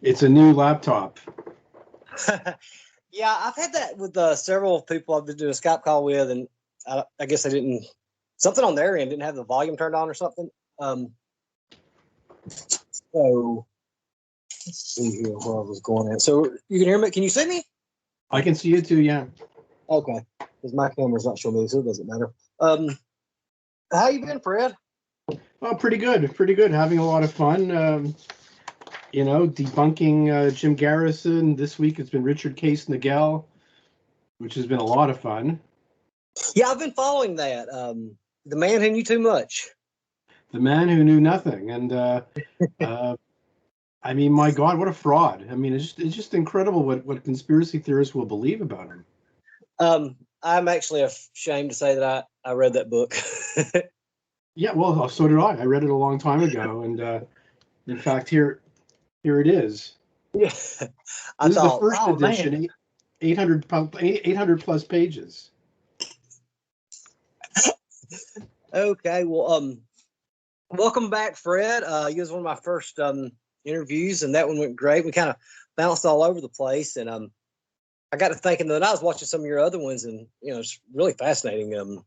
It's a new laptop. Yeah, I've had that with several people I've been doing a Skype call with, and I guess they didn't, something on their end didn't have the volume turned on or something. So let's see here where I was going at. So you can hear me? Can you see me? I can see you too, yeah. Okay, because my camera's not showing me, so it doesn't matter. How you been, Fred? Oh, pretty good, pretty good. Having a lot of fun. You know, debunking Jim Garrison. This week it's been Richard Case Nagel, which has been a lot of fun. Yeah, I've been following that. The man who knew too much. The man who knew nothing. And I mean, my God, what a fraud. I mean, it's just incredible what conspiracy theorists will believe about him. I'm actually ashamed to say that I read that book. Yeah, well, so did I. I read it a long time ago. And in fact, here it is. Yeah. This is the first edition, 800 plus pages. Okay, well, welcome back, Fred. You was one of my first interviews, and that one went great. We kind of bounced all over the place, and I got to thinking that I was watching some of your other ones, and it's really fascinating.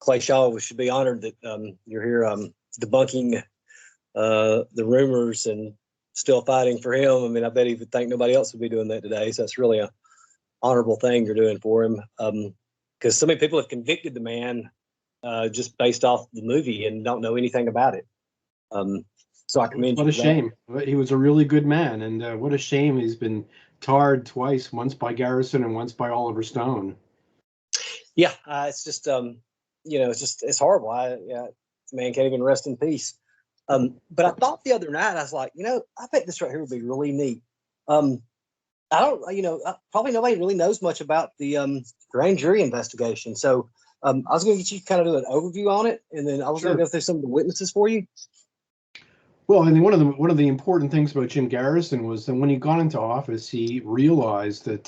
Clay Shaw should be honored that you're here debunking the rumors and still fighting for him. I mean, I bet he would think nobody else would be doing that today. So it's really an honorable thing you're doing for him, because so many people have convicted the man just based off the movie and don't know anything about it. So I commend you. What a shame. He was a really good man, and what a shame he's been tarred twice, once by Garrison and once by Oliver Stone. Yeah, it's just it's horrible. The man can't even rest in peace. But I thought the other night, I was like, I bet this right here would be really neat. I don't, probably nobody really knows much about the grand jury investigation. So I was going to get you to kind of do an overview on it, and then I was going to go through some of the witnesses for you. Well, I mean, one of the important things about Jim Garrison was that when he got into office, he realized that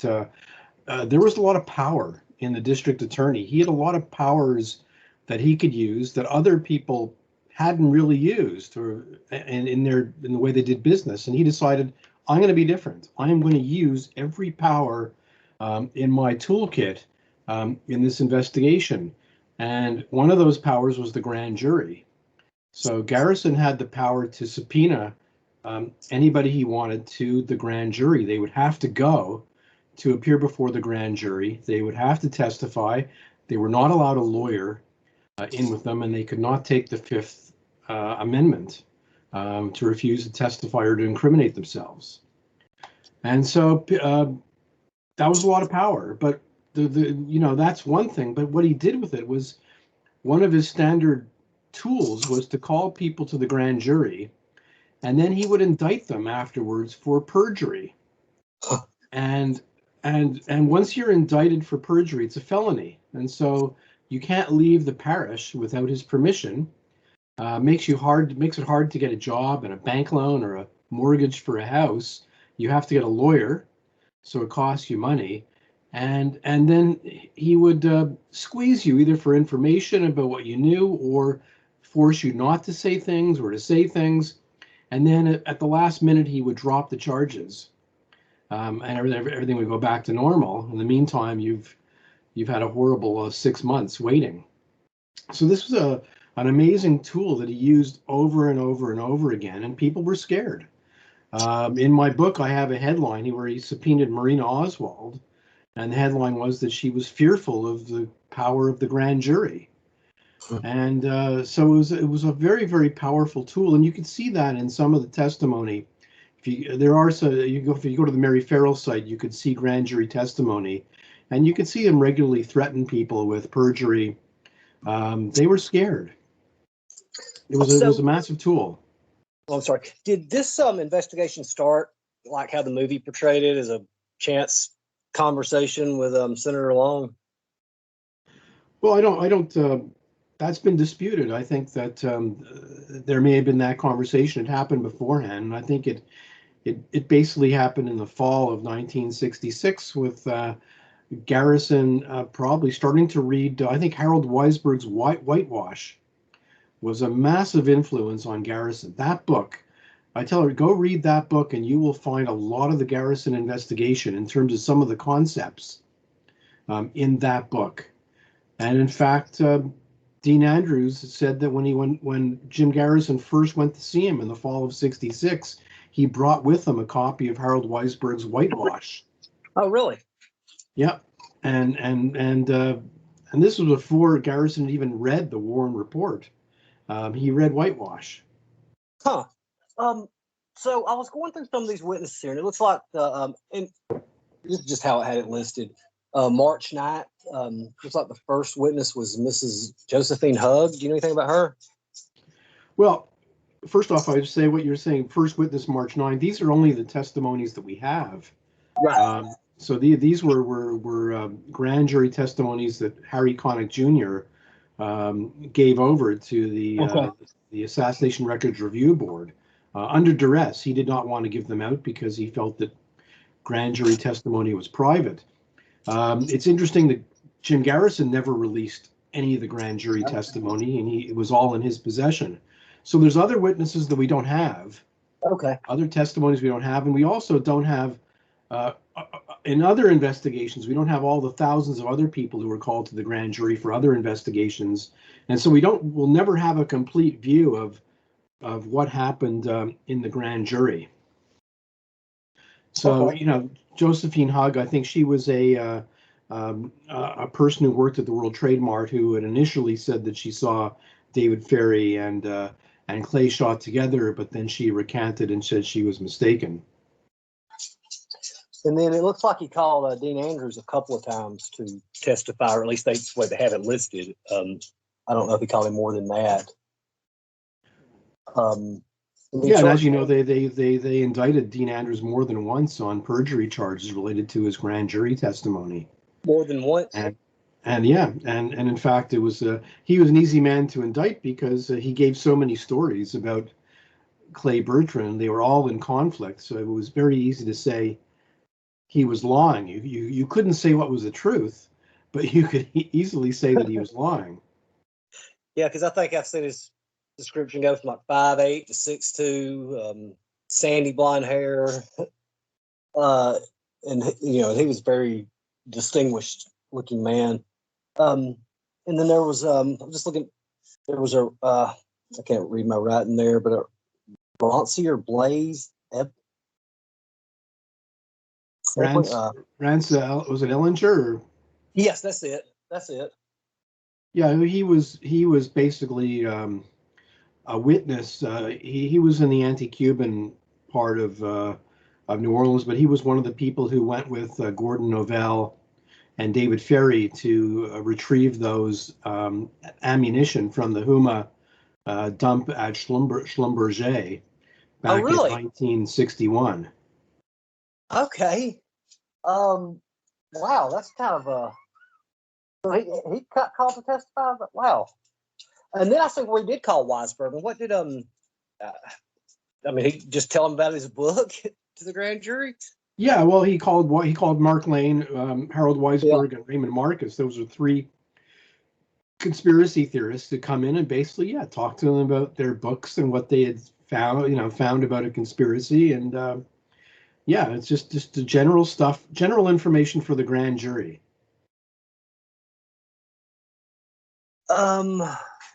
there was a lot of power in the district attorney. He had a lot of powers that he could use that other people hadn't really used, or in the way they did business. And he decided, I'm going to be different. I am going to use every power in my toolkit in this investigation. And one of those powers was the grand jury. So Garrison had the power to subpoena anybody he wanted to the grand jury. They would have to go to appear before the grand jury. They would have to testify. They were not allowed a lawyer in with them, and they could not take the Fifth Amendment to refuse to testify or to incriminate themselves. And so that was a lot of power. But that's one thing. But what he did with it was, one of his standard tools was to call people to the grand jury, and then he would indict them afterwards for perjury. And once you're indicted for perjury, it's a felony, and so you can't leave the parish without his permission. Makes it hard to get a job and a bank loan or a mortgage for a house. You have to get a lawyer, so it costs you money. And then he would squeeze you either for information about what you knew, or force you not to say things or to say things. And then at the last minute, he would drop the charges, and everything would go back to normal. In the meantime, you've had a horrible 6 months waiting. So this was an amazing tool that he used over and over and over again, and people were scared. In my book, I have a headline where he subpoenaed Marina Oswald, and the headline was that she was fearful of the power of the grand jury. And so it was a very, very powerful tool, and you can see that in some of the testimony. If you go to the Mary Farrell site, you could see grand jury testimony, and you could see him regularly threaten people with perjury. They were scared. It was a massive tool. Oh, I'm sorry. Did this investigation start like how the movie portrayed it, as a chance conversation with Senator Long? Well, I don't. That's been disputed. I think that there may have been that conversation. It happened beforehand. And I think it basically happened in the fall of 1966 with Garrison probably starting to read. I think Harold Weisberg's Whitewash was a massive influence on Garrison. That book I tell her, go read that book and you will find a lot of the Garrison investigation in terms of some of the concepts in that book. And in fact, Dean Andrews said that when Jim Garrison first went to see him in the fall of '66, he brought with him a copy of Harold Weisberg's Whitewash. Oh, really? Yeah, and this was before Garrison had even read the Warren Report. He read Whitewash. Huh. So I was going through some of these witnesses here, and it looks like and this is just how it had it listed. March 9th, looks like the first witness was Mrs. Josephine Hugg. Do you know anything about her? Well, first off, I would say what you're saying, first witness March 9th, these are only the testimonies that we have. Right. So these were grand jury testimonies that Harry Connick Jr. Gave over to the Assassination Records Review Board under duress. He did not want to give them out because he felt that grand jury testimony was private. It's interesting that Jim Garrison never released any of the grand jury testimony, and it was all in his possession. So there's other witnesses that we don't have. Okay. Other testimonies we don't have, and we also don't have, in other investigations, we don't have all the thousands of other people who were called to the grand jury for other investigations, and so we'll never have a complete view of what happened in the grand jury. So, Josephine Hugg, I think she was a person who worked at the World Trademark who had initially said that she saw David Ferry and Clay shot together, but then she recanted and said she was mistaken. And then it looks like he called Dean Andrews a couple of times to testify, or at least that's the way they have it listed. I don't know if he called him more than that. Yeah, and as you know, they indicted Dean Andrews more than once on perjury charges related to his grand jury testimony. More than once? And in fact, it was he was an easy man to indict because he gave so many stories about Clay Bertrand. They were all in conflict, so it was very easy to say he was lying. You couldn't say what was the truth, but you could easily say that he was lying. Yeah, because I think I've seen his description go from like 5'8" to 6'2", sandy blonde hair, and he was a very distinguished looking man. And then there was I'm just looking. There was I can't read my writing there, but a Broncy or Blaze. Rance, was it Ellinger? Or? Yes, that's it. That's it. Yeah, he was basically a witness. He was in the anti-Cuban part of New Orleans, but he was one of the people who went with Gordon Novell and David Ferry to retrieve those ammunition from the Huma dump at Schlumberger back in 1961. Okay. Wow, that's kind of a. So he got called to testify, but wow. And then I think we did call Weisberg. And what did he just tell him about his book to the grand jury? Yeah, well, he called Mark Lane, Harold Weisberg, and Raymond Marcus. Those are three conspiracy theorists to come in and basically, talk to them about their books and what they had found about a conspiracy. And it's just the general stuff, general information for the grand jury.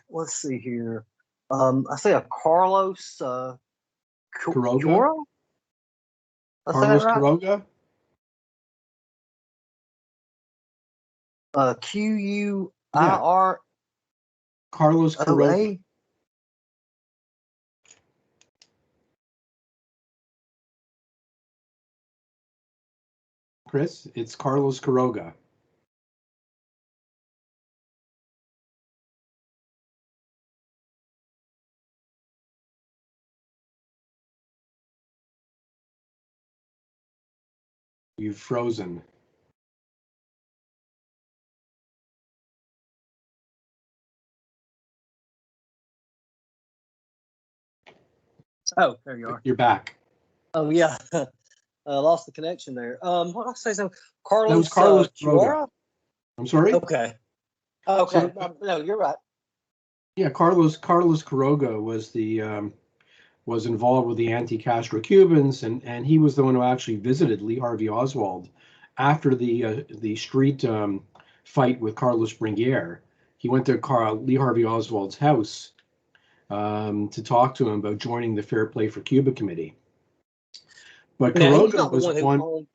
Let's see here. I say a Carlos Quiroga. Carlos Quiroga. Q-U-I-R. Carlos Quiroga. Chris, it's Carlos Quiroga. You've frozen. Oh, there you are. You're back. Oh yeah, lost the connection there. What did I say? So Carlos. That was Carlos Quiroga. I'm sorry. Okay. So, no, you're right. Yeah, Carlos Quiroga was the was involved with the anti-Castro Cubans, and he was the one who actually visited Lee Harvey Oswald after the street fight with Carlos Bringuier. He went to Lee Harvey Oswald's house to talk to him about joining the Fair Play for Cuba Committee. But Quiroga was one.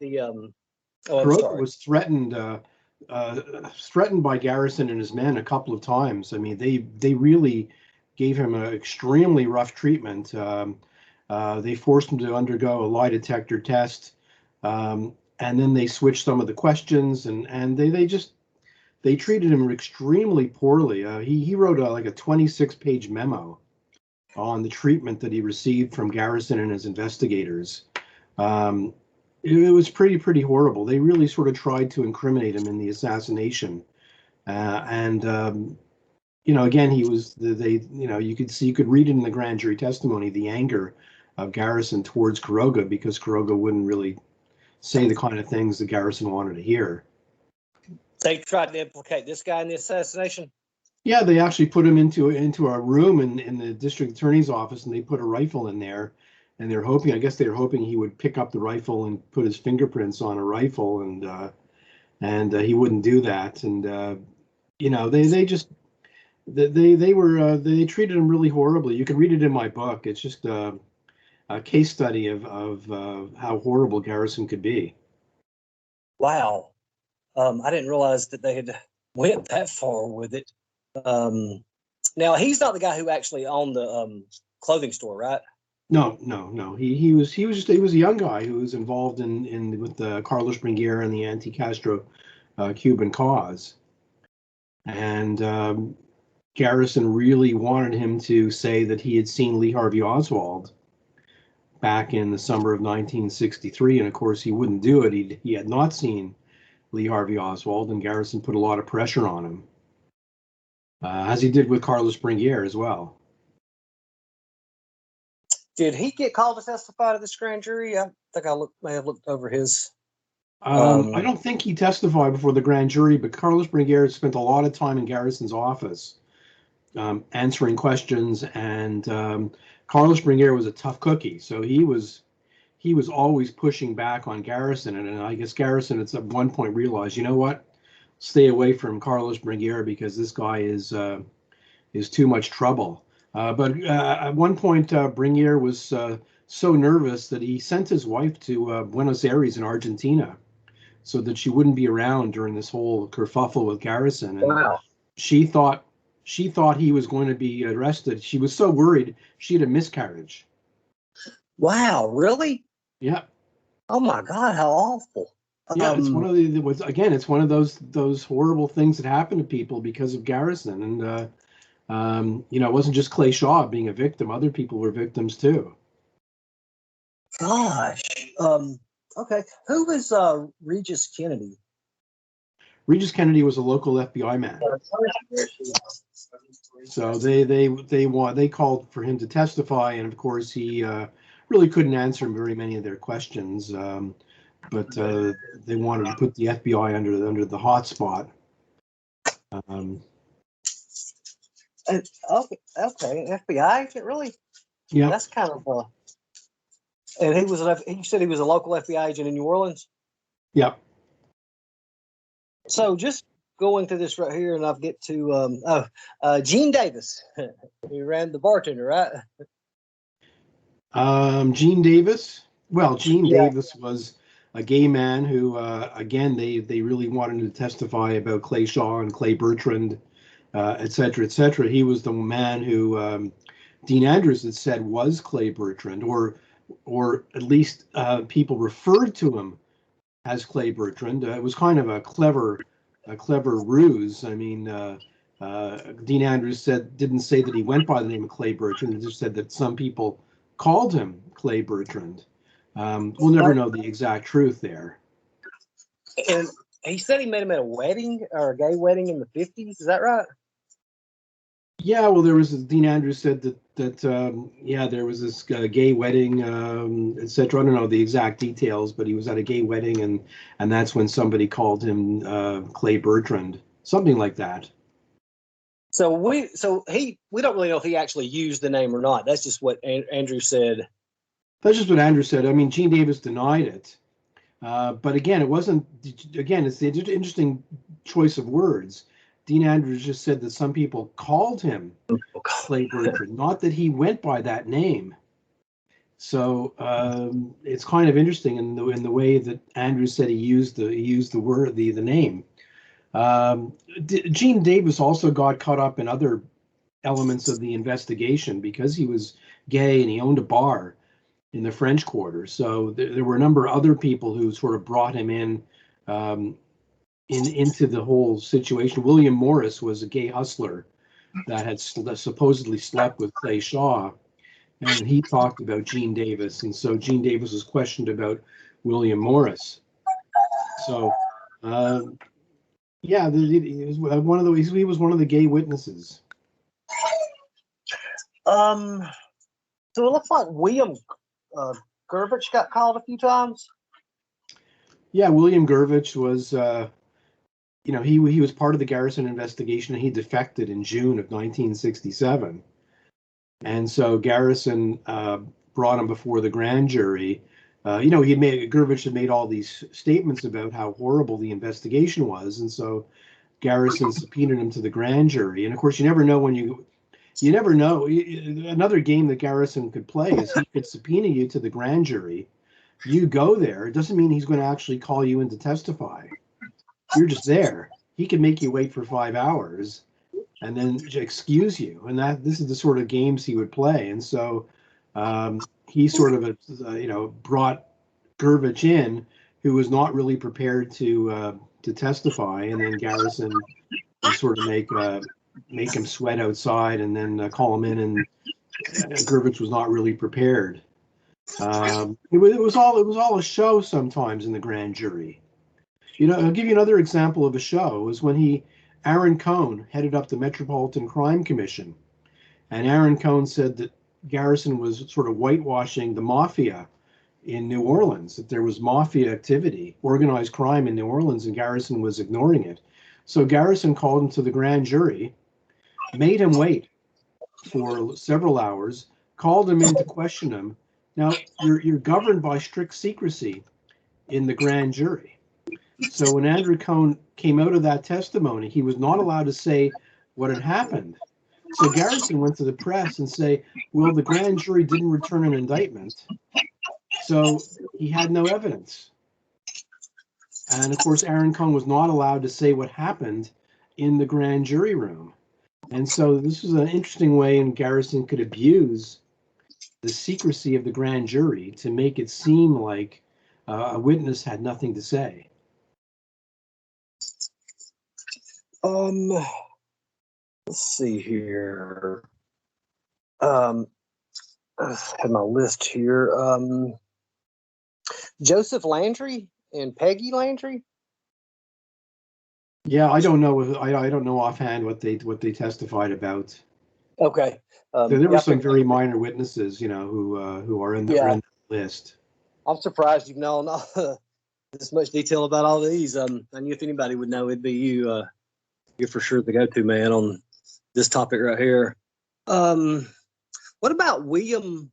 Quiroga was threatened by Garrison and his men a couple of times. I mean, they really gave him an extremely rough treatment. They forced him to undergo a lie detector test, and then they switched some of the questions, and they treated him extremely poorly. He wrote like a 26-page memo on the treatment that he received from Garrison and his investigators. It was pretty horrible. They really sort of tried to incriminate him in the assassination, and again, he was you could read it in the grand jury testimony, the anger of Garrison towards Quiroga, because Quiroga wouldn't really say the kind of things that Garrison wanted to hear. They tried to implicate this guy in the assassination? Yeah, they actually put him into a room in the district attorney's office, and they put a rifle in there, and they're hoping, I guess they were hoping he would pick up the rifle and put his fingerprints on a rifle, and he wouldn't do that. And they treated him really horribly. You can read it in my book. It's just a case study of how horrible Garrison could be. Wow. I didn't realize that they had went that far with it. Now, he's not the guy who actually owned the clothing store, right? No. He was a young guy who was involved with Carlos Bringuier and the anti-Castro Cuban cause, and Garrison really wanted him to say that he had seen Lee Harvey Oswald back in the summer of 1963, and of course he wouldn't do it. He had not seen Lee Harvey Oswald, and Garrison put a lot of pressure on him, as he did with Carlos Bringuier as well. Did he get called to testify to this grand jury? I think I may have looked over his. I don't think he testified before the grand jury, but Carlos Bringuier spent a lot of time in Garrison's office answering questions, and Carlos Bringuier was a tough cookie, so he was always pushing back on Garrison, and I guess Garrison at one point realized, you know what, stay away from Carlos Bringuier because this guy is too much trouble. But at one point, Bringuier was so nervous that he sent his wife to Buenos Aires in Argentina, so that she wouldn't be around during this whole kerfuffle with Garrison. And wow. She thought he was going to be arrested. She was so worried she had a miscarriage. Wow, really? Yeah. Oh my God, how awful. Yeah, it's one of it's one of those horrible things that happen to people because of Garrison, and it wasn't just Clay Shaw being a victim; other people were victims too. Gosh. Okay. Who was Regis Kennedy? Regis Kennedy was a local FBI man. So they called for him to testify, and of course he really couldn't answer very many of their questions. But they wanted to put the FBI under the hot spot. Okay, FBI agent, really? Yeah, that's kind of. And he said he was a local FBI agent in New Orleans. Yeah. So just going through this right here, and I'll get to Gene Davis. He ran the bartender, right? Gene Davis. Well, Gene Davis was a gay man who, again, they really wanted to testify about Clay Shaw and Clay Bertrand, et cetera, et cetera. He was the man who Dean Andrews had said was Clay Bertrand, or at least people referred to him as Clay Bertrand. It was kind of a clever ruse. I mean, Dean Andrews didn't say that he went by the name of Clay Bertrand. He just said that some people called him Clay Bertrand. We'll never know the exact truth there. And he said he met him at a wedding or a gay wedding in the 50s. Is that right? Yeah, well, Dean Andrews said that there was this gay wedding, etc. I don't know the exact details, but he was at a gay wedding, and that's when somebody called him Clay Bertrand, something like that. We don't really know if he actually used the name or not. That's just what Andrew said. That's just what Andrew said. I mean, Gene Davis denied it. But again, it wasn't, again, it's the interesting choice of words. Dean Andrews just said that some people called him Clay Bertrand, not that he went by that name. So it's kind of interesting in the way that Andrews said he used the word, the name. Gene Davis also got caught up in other elements of the investigation because he was gay and he owned a bar in the French Quarter. So there were a number of other people who sort of brought him into the whole situation. William Morris was a gay hustler that had supposedly slept with Clay Shaw, and he talked about Gene Davis, and so Gene Davis was questioned about William Morris. So, yeah, he was one of the gay witnesses. So it looks like William Gervich got called a few times. Yeah, William Gervich was, he was part of the Garrison investigation, and he defected in June of 1967. And so Garrison brought him before the grand jury. Gervich had made all these statements about how horrible the investigation was, and so Garrison subpoenaed him to the grand jury. And of course, you never know. Another game that Garrison could play is he could subpoena you to the grand jury. You go there. It doesn't mean he's going to actually call you in to testify. You're just there. He can make you wait for 5 hours and then excuse you. And this is the sort of games he would play. And so he sort of, brought Gervich in, who was not really prepared to testify. And then Garrison would sort of make him sweat outside and then call him in, and Gervich was not really prepared. It was all a show sometimes in the grand jury. I'll give you another example of a show. It was when Aaron Cohn headed up the Metropolitan Crime Commission, and Aaron Cohn said that Garrison was sort of whitewashing the mafia in New Orleans, that there was mafia activity, organized crime in New Orleans, and Garrison was ignoring it. So Garrison called him to the grand jury, made him wait for several hours, called him in to question him. Now, you're governed by strict secrecy in the grand jury. So when Andrew Cohn came out of that testimony, he was not allowed to say what had happened. So Garrison went to the press and say, well, the grand jury didn't return an indictment, so he had no evidence. And of course, Aaron Cohn was not allowed to say what happened in the grand jury room. And so this was an interesting way in Garrison could abuse the secrecy of the grand jury to make it seem like a witness had nothing to say. Let's see here. I have my list here. Joseph Landry and Peggy Landry. Yeah, I don't know. I don't know offhand what they testified about. Okay. There were some very minor witnesses, who are in the list. I'm surprised you've known this much detail about all these. I knew if anybody would know, it'd be you. You're for sure the go-to man on this topic right here. What about William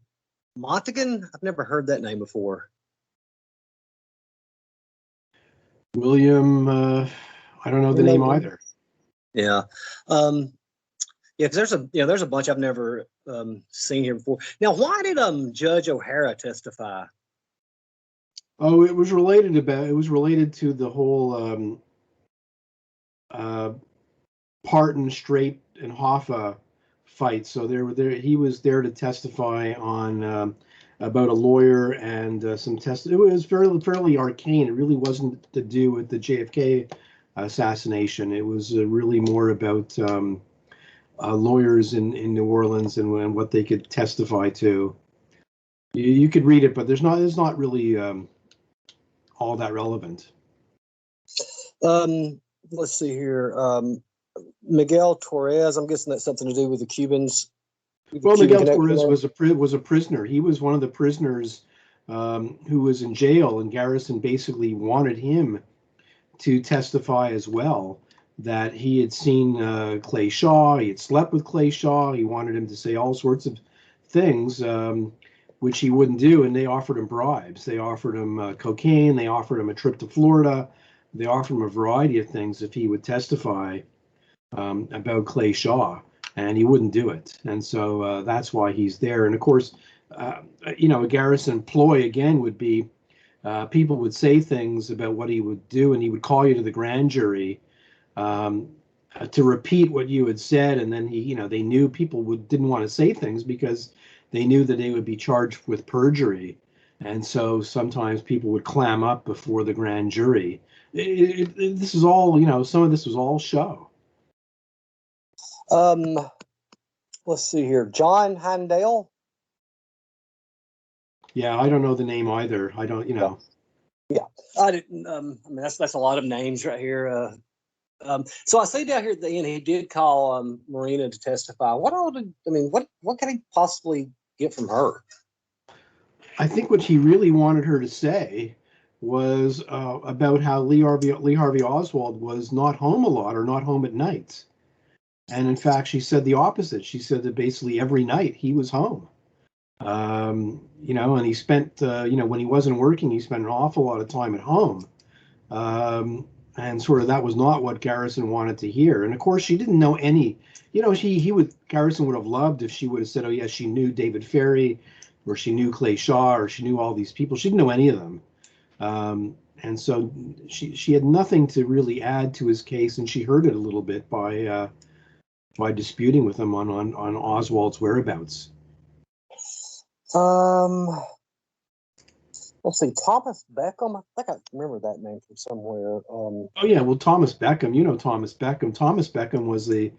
Montagan? I've never heard that name before. William, I don't know the name either. Yeah. Because there's a bunch I've never seen here before. Now, why did Judge O'Hara testify? Oh, it was related to the whole Parton, Strait, and Hoffa fight. So he was there to testify on about a lawyer and some It was fairly arcane. It really wasn't to do with the JFK assassination. It was really more about lawyers in New Orleans and what they could testify to. You could read it, but it's not really all that relevant. Let's see here. Miguel Torres. I'm guessing that's something to do with the Cubans. Well, Miguel Torres was a prisoner. He was one of the prisoners who was in jail, and Garrison basically wanted him to testify as well. that he had seen Clay Shaw, he had slept with Clay Shaw, he wanted him to say all sorts of things, which he wouldn't do, and they offered him bribes. They offered him cocaine, they offered him a trip to Florida, they offered him a variety of things if he would testify about Clay Shaw, and he wouldn't do it. And so that's why he's there. And of course, a Garrison ploy again would be people would say things about what he would do, and he would call you to the grand jury to repeat what you had said, and then they knew people didn't want to say things because they knew that they would be charged with perjury, and so sometimes people would clam up before the grand jury. This is all, some of this was all show. Let's see here, John Handel. Yeah, I don't know the name either. I don't, Yeah, I didn't. I mean, that's a lot of names right here. So I see down here at the end, he did call Marina to testify. What can he possibly get from her? I think what he really wanted her to say was about how Lee Harvey Oswald was not home a lot or not home at night. And in fact, she said the opposite. She said that basically every night he was home. And he spent, when he wasn't working, he spent an awful lot of time at home. And sort of that was not what Garrison wanted to hear. And of course, she didn't know any, Garrison would have loved if she would have said, oh, yes, she knew David Ferry, or she knew Clay Shaw, or she knew all these people. She didn't know any of them. And so she had nothing to really add to his case, and she hurt it a little bit by disputing with him on Oswald's whereabouts. Let's see, Thomas Beckham. I think I remember that name from somewhere. Oh yeah, well, Thomas Beckham. Thomas Beckham. Thomas Beckham was a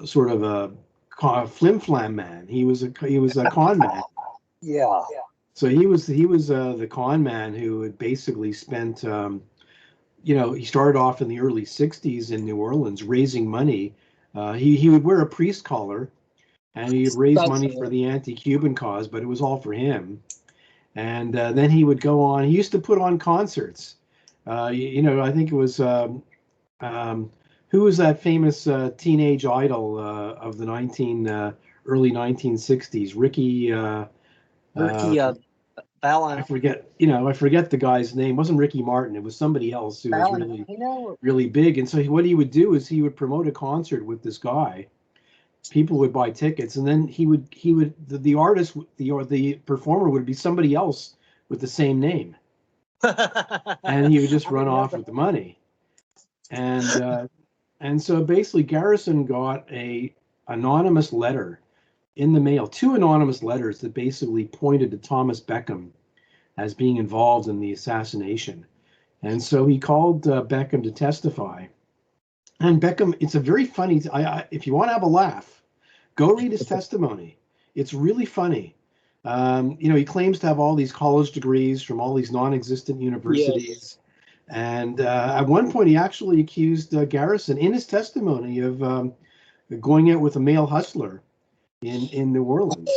sort of a flim-flam man. He was a con man. Yeah. So he was the con man who had basically spent. He started off in the early '60s in New Orleans raising money. He would wear a priest collar, and he'd raise money for the anti-Cuban cause, but it was all for him. And then he would go on. He used to put on concerts. I think it was who was that famous teenage idol of the early 1960s? Ricky Fallon. I forget the guy's name. It wasn't Ricky Martin. It was somebody else who was really really big. And so what he would do is he would promote a concert with this guy. People would buy tickets, and then the artist, the performer would be somebody else with the same name, and he would just run off with the money. And so basically Garrison got a anonymous letter in the mail, 2 anonymous letters that basically pointed to Thomas Beckham as being involved in the assassination. And so he called Beckham to testify. And Beckham, it's a very funny, if you want to have a laugh, go read his testimony. It's really funny. He claims to have all these college degrees from all these non-existent universities. Yes. And at one point, he actually accused Garrison in his testimony of going out with a male hustler in New Orleans.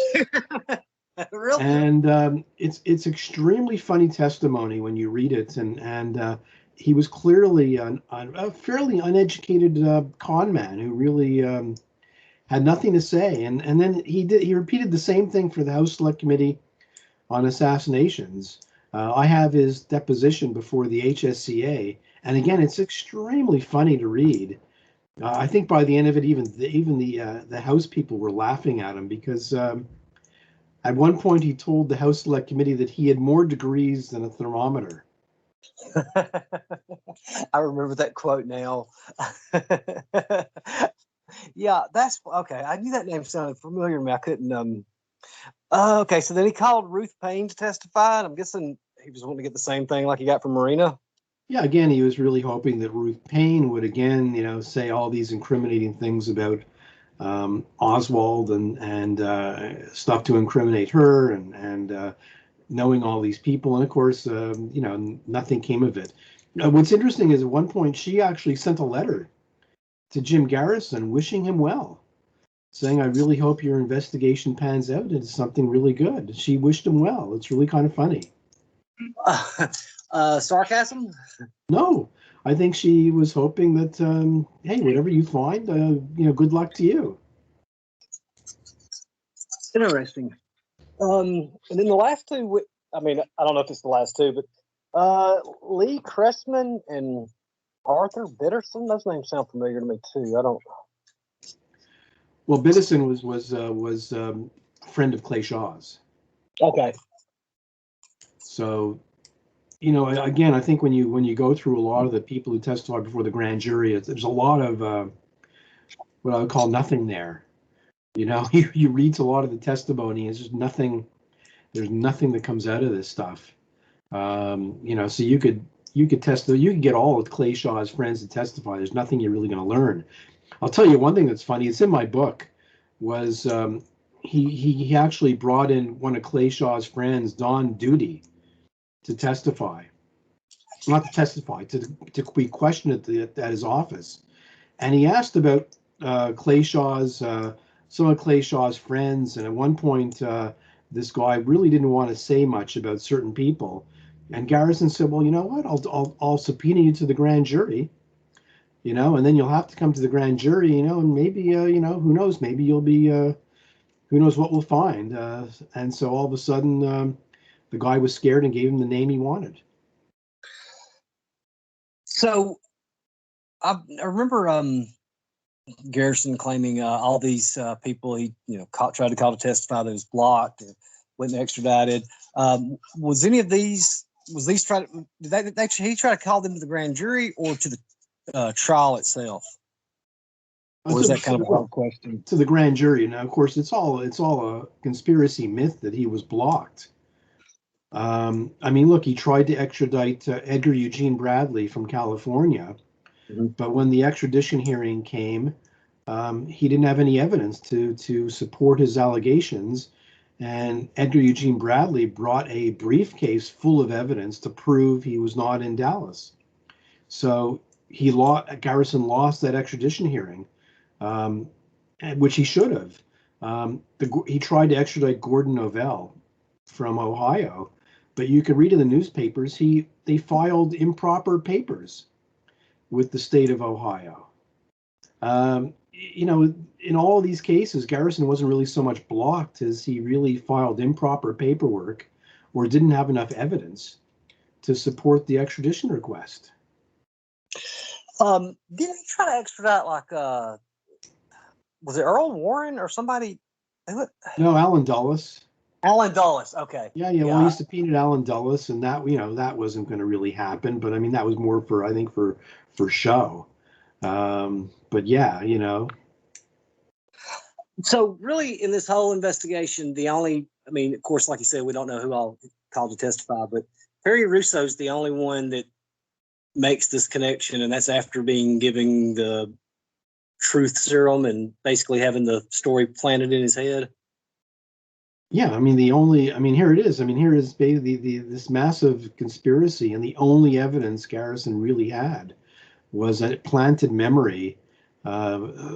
Really? And it's extremely funny testimony when you read it. And he was clearly a fairly uneducated con man who really had nothing to say. And then he repeated the same thing for the House Select Committee on Assassinations. I have his deposition before the HSCA, and again, it's extremely funny to read. I think by the end of it, even the House people were laughing at him because at one point he told the House Select Committee that he had more degrees than a thermometer. I remember that quote now. Yeah, that's okay. I knew that name sounded familiar to me. I couldn't. Okay, so then he called Ruth Payne to testify, and I'm guessing he was wanting to get the same thing like he got from Marina. Yeah, again, he was really hoping that Ruth Payne would again, say all these incriminating things about Oswald and stuff to incriminate her, and knowing all these people, and of course, nothing came of it. What's interesting is at one point she actually sent a letter to Jim Garrison wishing him well, saying, "I really hope your investigation pans out into something really good." She wished him well. It's really kind of funny. Sarcasm? No, I think she was hoping that, hey, whatever you find, good luck to you. Interesting. And then the last two, I mean, I don't know if it's the last two, but Lee Cressman and Arthur Bitterson, those names sound familiar to me too. I don't. Well, Biddison was a friend of Clay Shaw's. Okay. So, again, I think when you go through a lot of the people who testify before the grand jury, there's a lot of what I would call nothing there. You read a lot of the testimony, it's just nothing. There's nothing that comes out of this stuff. So you could get all of Clay Shaw's friends to testify. There's nothing you're really going to learn. I'll tell you one thing that's funny. It's in my book. Was he actually brought in one of Clay Shaw's friends, Don Duty, to testify. Not to testify, to be questioned at his office, and he asked about Clay Shaw's some of Clay Shaw's friends, and at one point this guy really didn't want to say much about certain people, and Garrison said, "Well, you know what? I'll subpoena you to the grand jury, and then you'll have to come to the grand jury, and maybe who knows, maybe you'll be who knows what we'll find." And so all of a sudden, the guy was scared and gave him the name he wanted. So I remember Garrison claiming all these people he tried to call to testify that was blocked and wasn't extradited. Was any of these he try to call them to the grand jury or to the trial itself? Or is that kind of a hard question? To the grand jury. Now, of course, it's all a conspiracy myth that he was blocked. I mean, look, he tried to extradite Edgar Eugene Bradley from California, but when the extradition hearing came, he didn't have any evidence to support his allegations, and Edgar Eugene Bradley brought a briefcase full of evidence to prove he was not in Dallas. So Garrison lost that extradition hearing, which he should have. He tried to extradite Gordon Novell from Ohio, but you can read in the newspapers they filed improper papers with the state of Ohio. In all of these cases, Garrison wasn't really so much blocked as he really filed improper paperwork or didn't have enough evidence to support the extradition request. Didn't he try to extradite was it Earl Warren or somebody? No, Alan Dulles. Alan Dulles, okay. Yeah. Well, he subpoenaed Alan Dulles, and that that wasn't going to really happen. But I mean, that was more for show. But yeah, So really, in this whole investigation, of course, like you said, we don't know who all called to testify, but Perry Russo's the only one that makes this connection, and that's after given the truth serum and basically having the story planted in his head. Yeah, I mean, here it is. I mean, here is basically this massive conspiracy, and the only evidence Garrison really had was a planted memory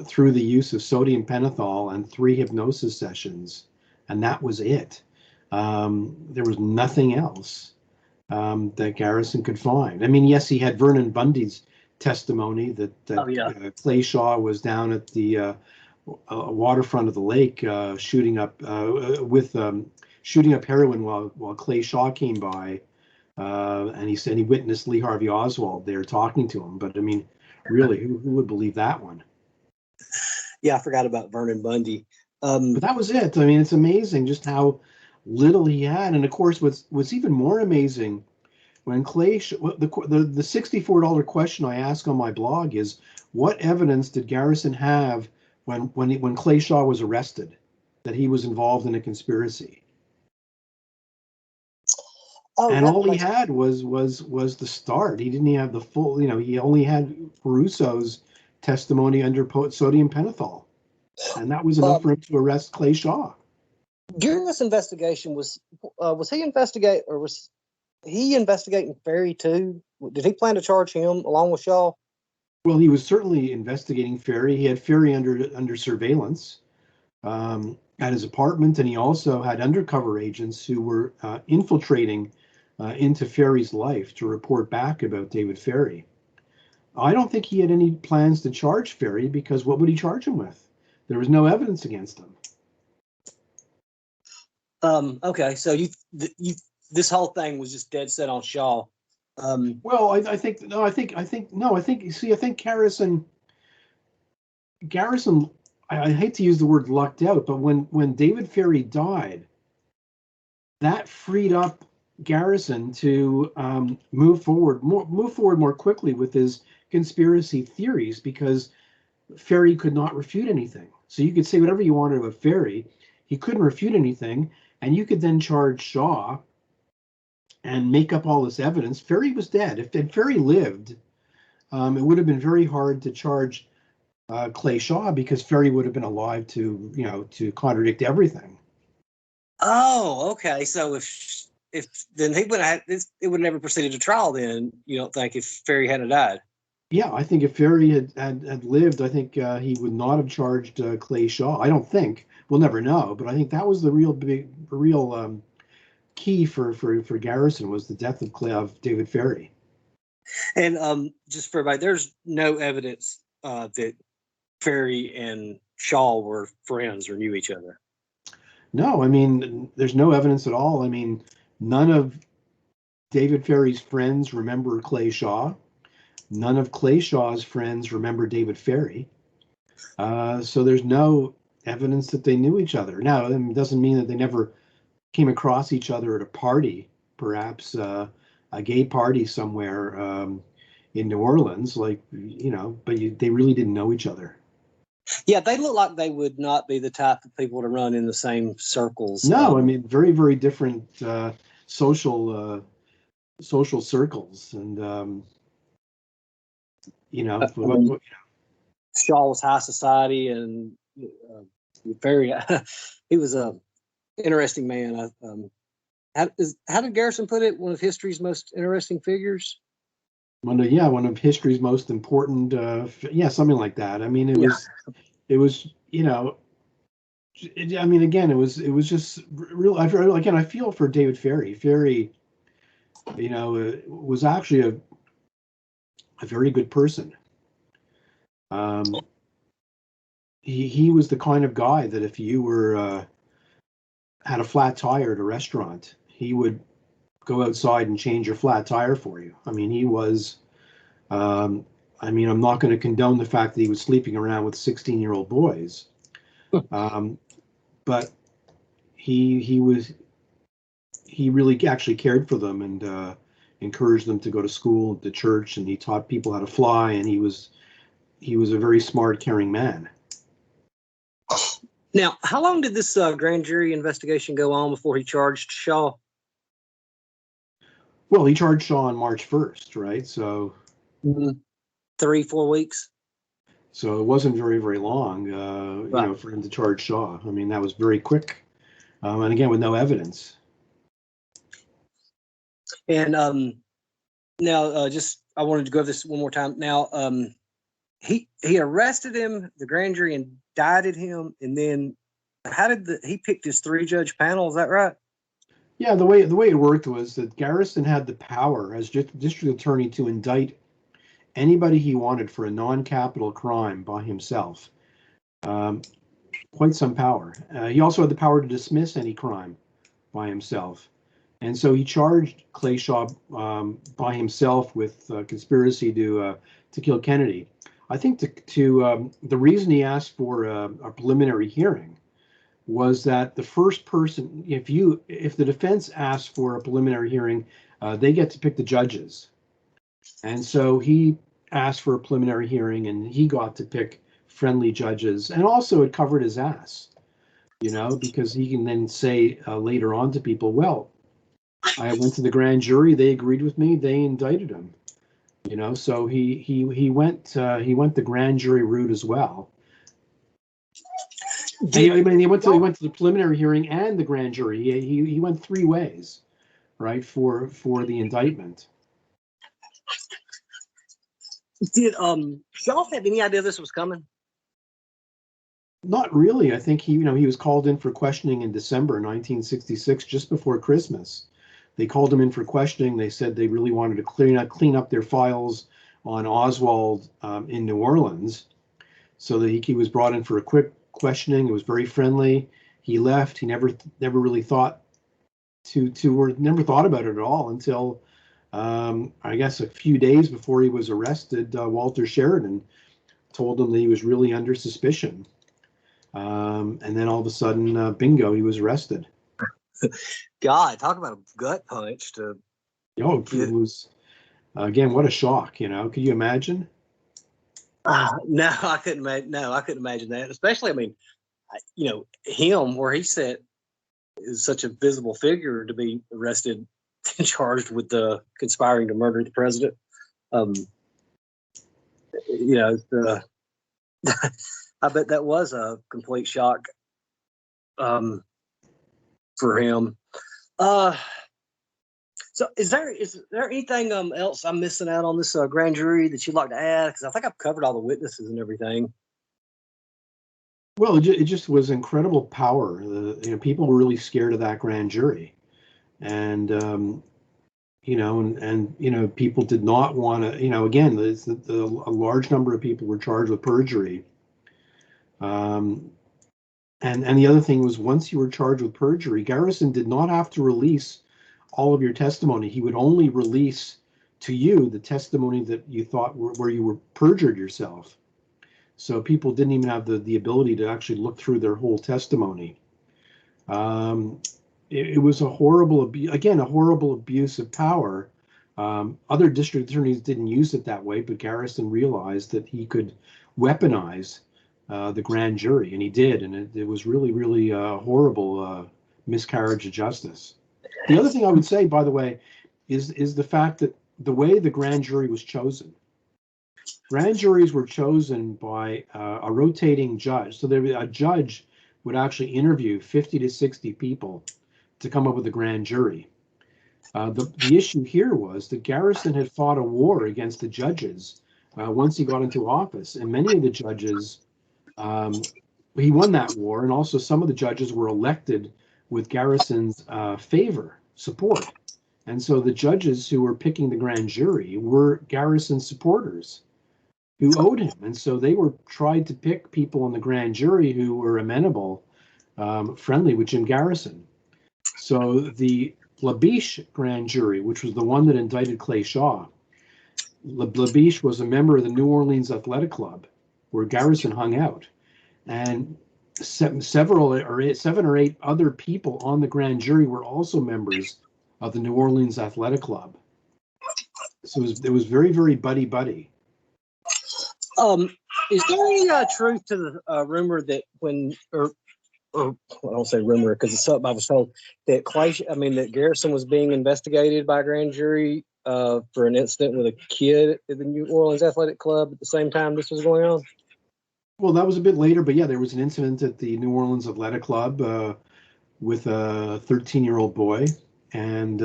through the use of sodium pentothal and 3 hypnosis sessions, and that was it. There was nothing else that Garrison could find. I mean, yes, he had Vernon Bundy's testimony that Clay Shaw was down at the waterfront of the lake shooting up heroin while Clay Shaw came by, and he said he witnessed Lee Harvey Oswald there talking to him. But I mean, really, who would believe that one? Yeah, I forgot about Vernon Bundy. But that was it. I mean, it's amazing just how little he had. And of course, what's even more amazing, when Clay, the $64 question I ask on my blog is, what evidence did Garrison have when Clay Shaw was arrested that he was involved in a conspiracy? And all he had was the start. He didn't have the full, he only had Russo's testimony under sodium pentothal, and that was enough for him to arrest Clay Shaw. During this investigation, was he investigating Ferry too? Did he plan to charge him along with Shaw? Well, he was certainly investigating Ferry. He had Ferry under surveillance at his apartment, and he also had undercover agents who were infiltrating into Ferry's life to report back about David Ferry. I don't think he had any plans to charge Ferry, because what would he charge him with? There was no evidence against him. Okay, so this whole thing was just dead set on Shaw. Well, I think Garrison, I hate to use the word lucked out, but when David Ferry died, that freed up Garrison to move forward more quickly with his conspiracy theories, because Ferry could not refute anything. So you could say whatever you wanted about Ferry, he couldn't refute anything, and you could then charge Shaw and make up all this evidence. Ferry was dead. If Ferry lived, it would have been very hard to charge Clay Shaw, because Ferry would have been alive to contradict everything. Oh, okay. So if then he would have it would never proceeded to trial. Then you don't think, if Ferry hadn't died? Yeah, I think if Ferry had lived, I think he would not have charged Clay Shaw. I don't think. We'll never know, but I think that was the real key for Garrison, was the death of David Ferry. And just for everybody, there's no evidence that Ferry and Shaw were friends or knew each other. No, I mean, there's no evidence at all. I mean, none of David Ferry's friends remember Clay Shaw. None of Clay Shaw's friends remember David Ferry. So there's no evidence that they knew each other. Now, it doesn't mean that they never came across each other at a party, perhaps a gay party somewhere in New Orleans, but they really didn't know each other. Yeah, they look like they would not be the type of people to run in the same circles. No, I mean, very, very different social circles, and Shaw was high society, and Ferry, he was a interesting man. How did Garrison put it? One of history's most interesting figures. One of history's most important. Something like that. I mean, it was. I mean, again, it was just real. I feel for David Ferry. Ferry, was actually a very good person. He was the kind of guy that if you were had a flat tire at a restaurant, he would go outside and change your flat tire for you. I mean, he was. I'm not going to condone the fact that he was sleeping around with 16-year-old boys, but he really actually cared for them, and encouraged them to go to school, to church, and he taught people how to fly, and he was a very smart, caring man. Now, how long did this grand jury investigation go on before he charged Shaw? Well, he charged Shaw on March 1st, right? So 3-4 weeks. So it wasn't very, very long, right, for him to charge Shaw. I mean, that was very quick, and again, with no evidence. And now, I wanted to go over this one more time. Now, he arrested him. The grand jury indicted him, and then he picked his 3-judge panel? Is that right? Yeah, the way it worked was that Garrison had the power as district attorney to indict anybody he wanted for a non-capital crime by himself. Quite some power. He also had the power to dismiss any crime by himself. And so he charged Clay Shaw by himself with conspiracy to kill Kennedy. I think the reason he asked for a preliminary hearing was that the first person, if the defense asks for a preliminary hearing, they get to pick the judges. And so he asked for a preliminary hearing, and he got to pick friendly judges. And also it covered his ass, because he can then say later on to people, well, I went to the grand jury, they agreed with me, they indicted him. So he went the grand jury route as well. He went to the preliminary hearing and the grand jury. He went 3 ways, right, for the indictment. Did Shaw have any idea this was coming? Not really. I think he was called in for questioning in December 1966, just before Christmas. They called him in for questioning. They said they really wanted to clean up their files on Oswald in New Orleans. So that he was brought in for a quick questioning. It was very friendly. He left. He never really thought or never thought about it at all until I guess a few days before he was arrested. Walter Sheridan told him that he was really under suspicion. And then all of a sudden, bingo, he was arrested. God, talk about a gut punch to. It was, again, what a shock, you know. Could you imagine? No, I couldn't imagine that. Especially, I mean, you know, him where he sat is such a visible figure to be arrested and charged with conspiring to murder the president. You know, I bet that was a complete shock for him. So is there anything else I'm missing out on this grand jury that you'd like to add? Because I think I've covered all the witnesses and everything. Well, it just was incredible power. People were really scared of that grand jury, and people did not want to. Again, a large number of people were charged with perjury. And the other thing was, once you were charged with perjury, Garrison did not have to release all of your testimony. He would only release to you the testimony that you thought where you were perjured yourself. So people didn't even have the ability to actually look through their whole testimony. It was a horrible abuse of power. Other district attorneys didn't use it that way, but Garrison realized that he could weaponize the grand jury, and he did, and it was really, really horrible miscarriage of justice. The other thing I would say, by the way, is the fact that the way the grand jury was chosen. Grand juries were chosen by a rotating judge. So a judge would actually interview 50 to 60 people to come up with a grand jury. The issue here was that Garrison had fought a war against the judges once he got into office, and many of the judges, he won that war, and also some of the judges were elected with Garrison's support. And so the judges who were picking the grand jury were Garrison supporters who owed him. And so they tried to pick people on the grand jury who were amenable, friendly with Jim Garrison. So the Labiche grand jury, which was the one that indicted Clay Shaw, Labiche was a member of the New Orleans Athletic Club where Garrison hung out. And 7 or 8 other people on the grand jury were also members of the New Orleans Athletic Club. So it was very, very buddy. Is there any truth to the rumor that I don't say rumor because it's something I was told that that Garrison was being investigated by a grand jury for an incident with a kid at the New Orleans Athletic Club at the same time this was going on? Well, that was a bit later, but yeah, there was an incident at the New Orleans Athletic Club with a 13-year-old boy, and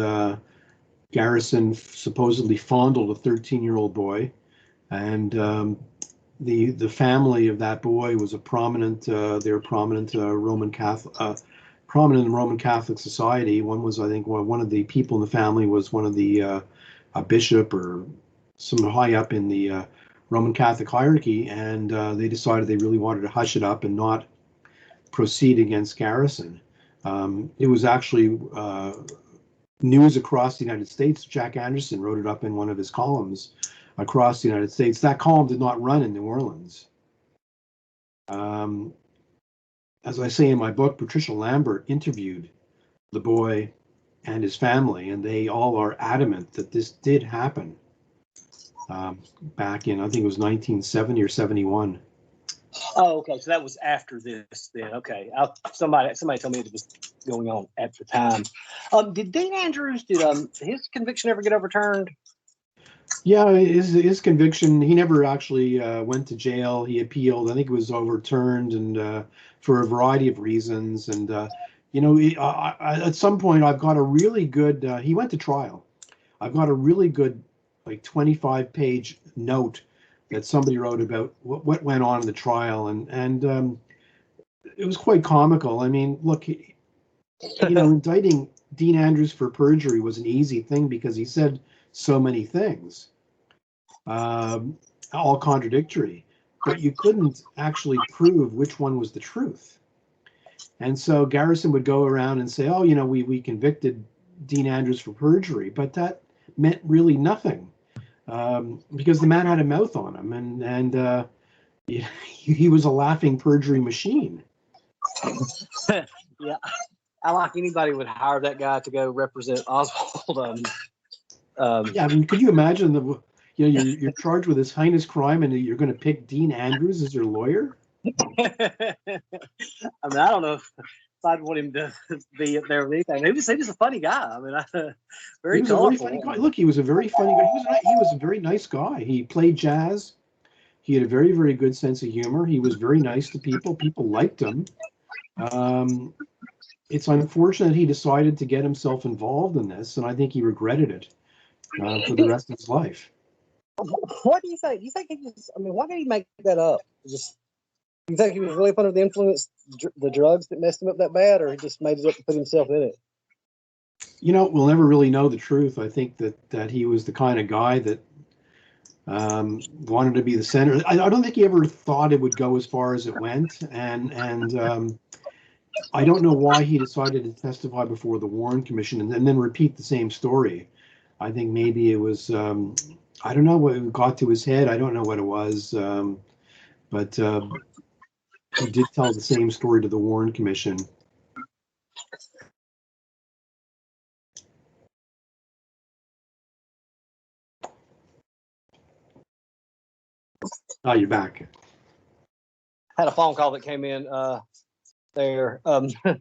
Garrison supposedly fondled a 13-year-old boy, and the family of that boy was prominent in the Roman Catholic society. One was, I think, one of the people in the family was one of the a bishop or some high up in the Roman Catholic hierarchy, and they decided they really wanted to hush it up and not proceed against Garrison. It was actually news across the United States. Jack Anderson wrote it up in one of his columns across the United States. That column did not run in New Orleans. As I say in my book, Patricia Lambert interviewed the boy and his family, and they all are adamant that this did happen back in, I think it was 1970 or 71. Oh, okay. So that was after this then. Okay. Somebody told me it was going on at the time. Did Dean Andrews, his conviction ever get overturned? Yeah, his conviction, he never actually went to jail. He appealed. I think it was overturned, and for a variety of reasons. And, at some point, I've got a really good, he went to trial. I've got a really good, like 25-page note that somebody wrote about what went on in the trial. And it was quite comical. I mean, look, indicting Dean Andrews for perjury was an easy thing because he said so many things. all contradictory, but you couldn't actually prove which one was the truth. And so Garrison would go around and say, oh, we convicted Dean Andrews for perjury, but that meant really nothing, because the man had a mouth on him, and he was a laughing perjury machine. Yeah, I like anybody would hire that guy to go represent Oswald. Yeah, I mean, could you imagine you're charged with this heinous crime, and you're going to pick Dean Andrews as your lawyer? I mean, I don't know if I'd want him to be up there with anything. He was a funny guy. I mean, very He was colorful. a very funny guy. Look, he was a very funny guy. He was a very nice guy. He played jazz. He had a very, very good sense of humor. He was very nice to people. People liked him. It's unfortunate he decided to get himself involved in this, and I think he regretted it for the rest of his life. What do you think? Do you think he just? I mean, why did he make that up? Just, you think he was really under the influence, the drugs that messed him up that bad, or he just made it up to put himself in it? We'll never really know the truth. I think that he was the kind of guy that wanted to be the center. I don't think he ever thought it would go as far as it went, and I don't know why he decided to testify before the Warren Commission and then repeat the same story. I think maybe it was, I don't know what got to his head. I don't know what it was, but he did tell the same story to the Warren Commission. Oh, you're back. Had a phone call that came in there and had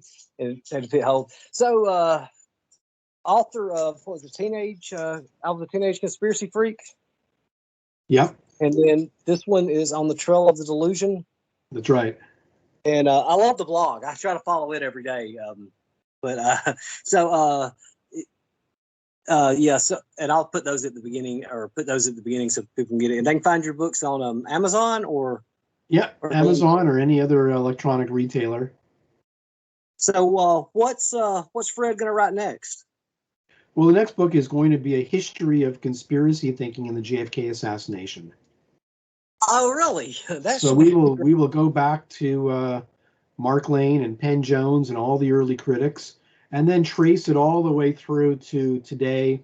to put hold. So, author of what was I was a teenage conspiracy freak. Yep. And then this one is On the Trail of the Delusion. That's right. And I love the blog. I try to follow it every day. Yeah. So, and I'll put those at the beginning, so people can get it. And they can find your books on Amazon or Amazon or any other electronic retailer. So, what's Fred going to write next? Well, the next book is going to be a history of conspiracy thinking in the JFK assassination. Oh, really? So we will go back to Mark Lane and Penn Jones and all the early critics, and then trace it all the way through to today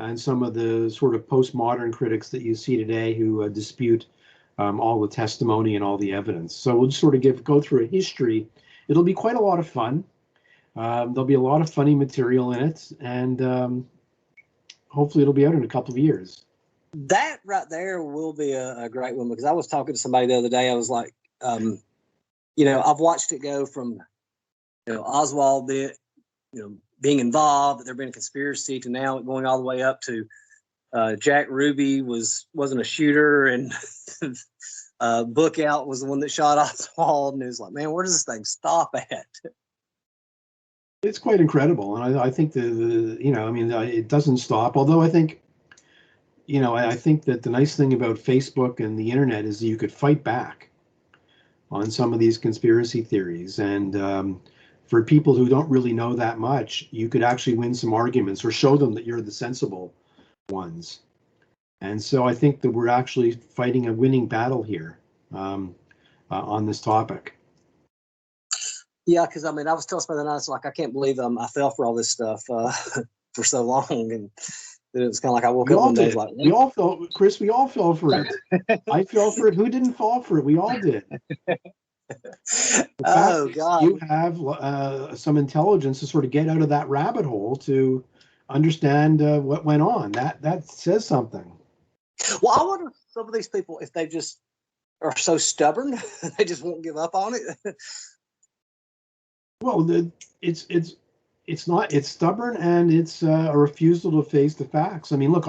and some of the sort of postmodern critics that you see today who dispute all the testimony and all the evidence. So we'll just sort of go through a history. It'll be quite a lot of fun. There'll be a lot of funny material in it, and hopefully it'll be out in a couple of years. That right there will be a great one, because I was talking to somebody the other day. I was like, I've watched it go from, Oswald being involved, there being a conspiracy, to now going all the way up to Jack Ruby wasn't a shooter, and Bookout was the one that shot Oswald, and it was like, man, where does this thing stop at? It's quite incredible, and I think it doesn't stop. Although I think, I think that the nice thing about Facebook and the internet is you could fight back on some of these conspiracy theories, and for people who don't really know that much, you could actually win some arguments or show them that you're the sensible ones. And so I think that we're actually fighting a winning battle here on this topic. Yeah, because I was telling somebody the night, like, I can't believe I fell for all this stuff for so long, and it was kind of like I woke up one day like, we all fell, Chris. We all fell for it. I fell for it. Who didn't fall for it? We all did. Oh God! You have some intelligence to sort of get out of that rabbit hole to understand what went on. That says something. Well, I wonder if some of these people, if they just are so stubborn, they just won't give up on it. Well, it's stubborn, and it's a refusal to face the facts. I mean, look,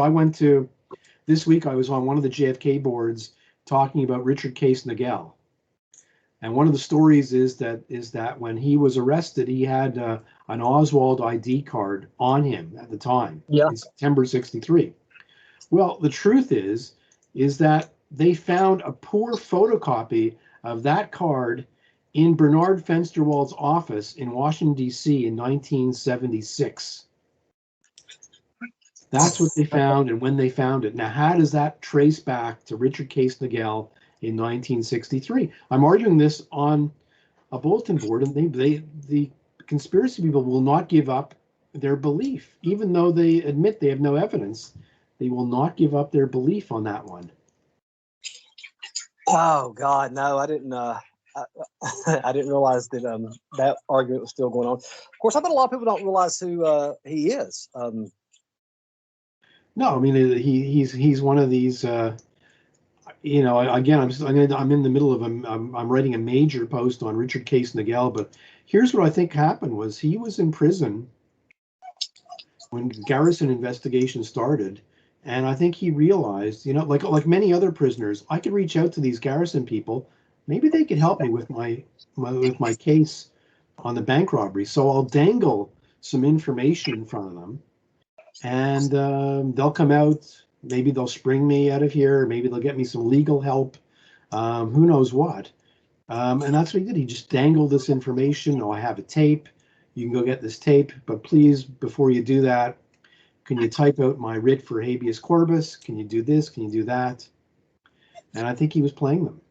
this week I was on one of the JFK boards talking about Richard Case Nagel. And one of the stories is that when he was arrested, he had an Oswald ID card on him at the time, in September '63. Well, the truth is that they found a poor photocopy of that card in Bernard Fensterwald's office in Washington, D.C. in 1976. That's what they found and when they found it. Now, how does that trace back to Richard Case Nagel in 1963? I'm arguing this on a bulletin board, and the conspiracy people will not give up their belief, even though they admit they have no evidence. They will not give up their belief on that one. Oh God, no, I didn't. I didn't realize that that argument was still going on. Of course, I bet a lot of people don't realize who he is. No, I mean he's one of these. Again, I'm in the middle of I'm writing a major post on Richard Case Nagel, but here's what I think happened: was he was in prison when Garrison investigation started, and I think he realized, like many other prisoners, I could reach out to these Garrison people. Maybe they could help me with my case on the bank robbery. So I'll dangle some information in front of them, and they'll come out. Maybe they'll spring me out of here. Maybe they'll get me some legal help. Who knows what? And that's what he did. He just dangled this information. Oh, I have a tape. You can go get this tape. But please, before you do that, can you type out my writ for habeas corpus? Can you do this? Can you do that? And I think he was playing them.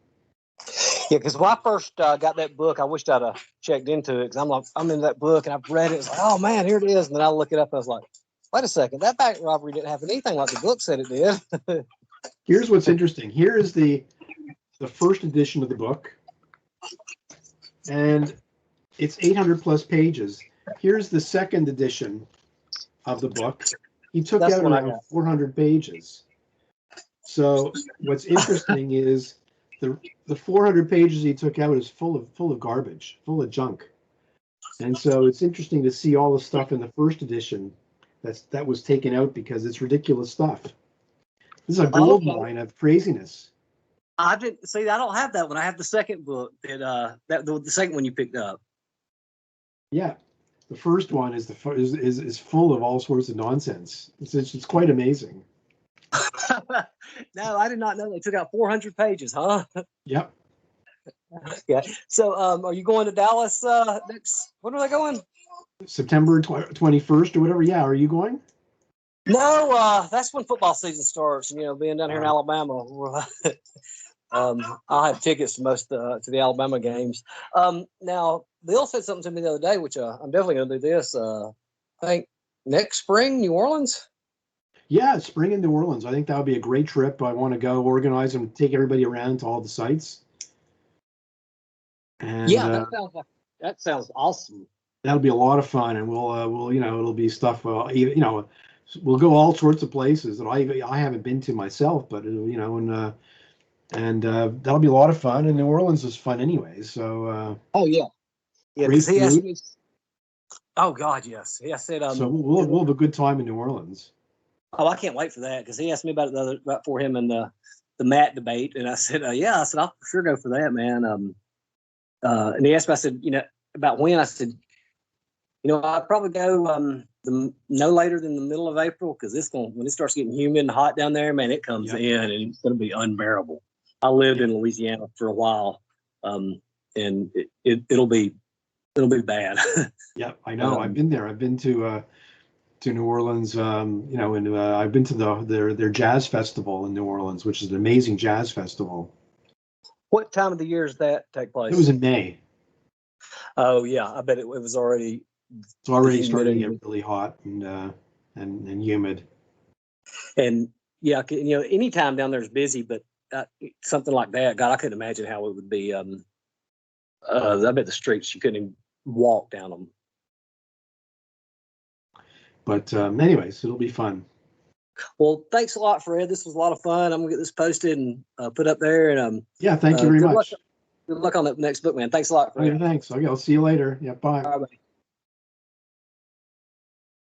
Yeah, because when I first got that book, I wished I'd have checked into it, because I'm in that book and I've read it. It's like, oh man, here it is. And then I look it up and I was like, wait a second, that bank robbery didn't happen anything like the book said it did. Here's what's interesting. Here is the first edition of the book, and it's 800 plus pages. Here's the second edition of the book. He took out around 400 pages. So what's interesting is the 400 pages he took out is full of garbage, full of junk. And so it's interesting to see all the stuff in the first edition that was taken out because it's ridiculous stuff. This is a gold mine of craziness. I didn't see. I don't have that one. I have the second book the second one you picked up. Yeah, the first one is full of all sorts of nonsense. It's quite amazing. No, I did not know they took out 400 pages, huh? Yep. Yeah. So, are you going to Dallas next? When are they going? September 21st or whatever. Yeah, are you going? No, that's when football season starts. And being down here in Alabama, I'll have tickets to most to the Alabama games. Now, Bill said something to me the other day, which I'm definitely going to do this. I think next spring, New Orleans. Yeah, spring in New Orleans. I think that would be a great trip. I want to go organize and take everybody around to all the sites. And yeah, that sounds awesome. That'll be a lot of fun, and we'll it'll be stuff. We'll go all sorts of places that I haven't been to myself, but and that'll be a lot of fun. And New Orleans is fun anyway. So yeah. Great he asked food. me. Oh God, yes. I said. So we'll have a good time in New Orleans. Oh, I can't wait for that, because he asked me about it about for him in the Matt debate, and I said, yeah. I said, I'll for sure go for that, man. And he asked me, I said, about when. I said, I'd probably go no later than the middle of April, because when it starts getting humid and hot down there, man, it comes in and it's going to be unbearable. I lived in Louisiana for a while, and it'll be bad. Yeah, I know. I've been there. I've been to New Orleans. And I've been to their jazz festival in New Orleans, which is an amazing jazz festival. What time of the year does that take place? It was in May. Oh yeah, I bet it was already. It's already starting to get really hot and humid. And yeah, any time down there is busy, but something like that, God, I couldn't imagine how it would be. I bet the streets, you couldn't even walk down them. But anyways, it'll be fun. Well, thanks a lot, Fred. This was a lot of fun. I'm gonna get this posted and put up there. And yeah, thank you very much. Good luck on that next book, man. Thanks a lot, Fred. Okay, thanks. Okay, I'll see you later. Yeah, bye. All right, buddy.